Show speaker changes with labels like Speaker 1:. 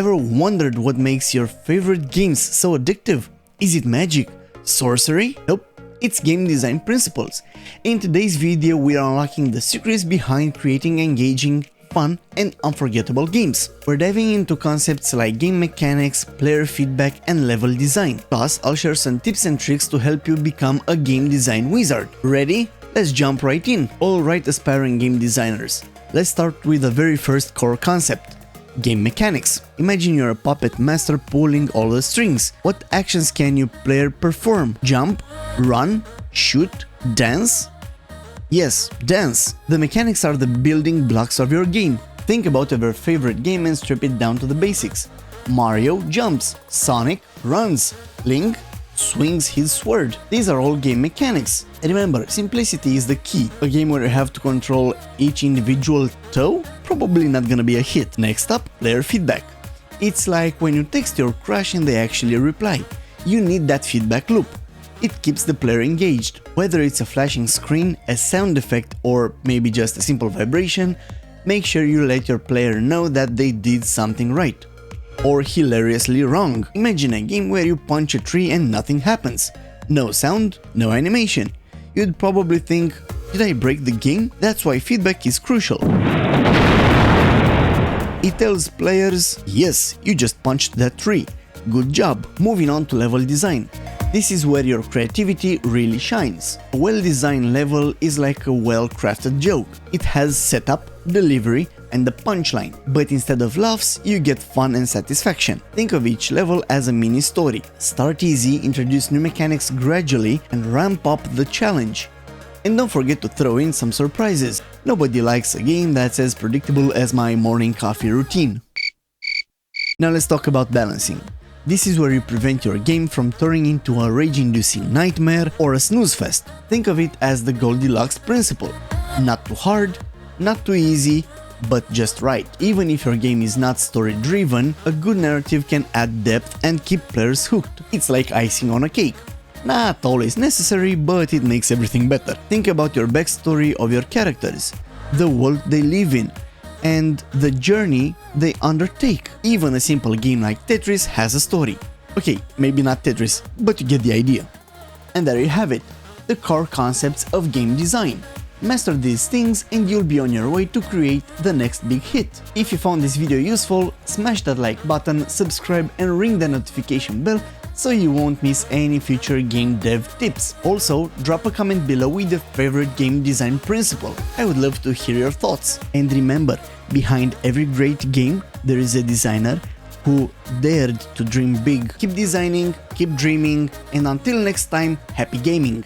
Speaker 1: Ever wondered what makes your favorite games so addictive? Is it magic? Sorcery? Nope, it's game design principles. In today's video we are unlocking the secrets behind creating engaging, fun and unforgettable games. We're diving into concepts like game mechanics, player feedback and level design. Plus, I'll share some tips and tricks to help you become a game design wizard. Ready? Let's jump right in. Alright, aspiring game designers. Let's start with the very first core concept. Game mechanics. Imagine you're a puppet master pulling all the strings. What actions can your player perform? Jump? Run? Shoot? Dance? Yes, dance. The mechanics are the building blocks of your game. Think about your favorite game and strip it down to the basics. Mario jumps, Sonic runs, Link swings his sword. These are all game mechanics. Remember, simplicity is the key. A game where you have to control each individual toe? Probably not gonna be a hit. Next up, player feedback. It's like when you text your crush and they actually reply. You need that feedback loop. It keeps the player engaged. Whether it's a flashing screen, a sound effect, or maybe just a simple vibration, make sure you let your player know that they did something right. Or hilariously wrong. Imagine a game where you punch a tree and nothing happens. No sound, no animation. You'd probably think, did I break the game? That's why feedback is crucial. It tells players, yes, you just punched that tree. Good job. Moving on to level design. This is where your creativity really shines. A well-designed level is like a well-crafted joke. It has setup, delivery, and the punchline, but instead of laughs, you get fun and satisfaction. Think of each level as a mini story. Start easy, introduce new mechanics gradually, and ramp up the challenge. And don't forget to throw in some surprises. Nobody likes a game that's as predictable as my morning coffee routine. Now let's talk about balancing. This is where you prevent your game from turning into a rage-inducing nightmare or a snooze fest. Think of it as the Goldilocks principle. Not too hard, not too easy, but just right. Even if your game is not story-driven, a good narrative can add depth and keep players hooked. It's like icing on a cake. Not always necessary, but it makes everything better. Think about your backstory of your characters, the world they live in, and the journey they undertake. Even a simple game like Tetris has a story. Okay, maybe not Tetris, but you get the idea. And there you have it, the core concepts of game design. Master these things and you'll be on your way to create the next big hit. If you found this video useful, smash that like button, subscribe and ring the notification bell so you won't miss any future game dev tips. Also, drop a comment below with your favorite game design principle. I would love to hear your thoughts. And remember, behind every great game, there is a designer who dared to dream big. Keep designing, keep dreaming, and until next time, happy gaming!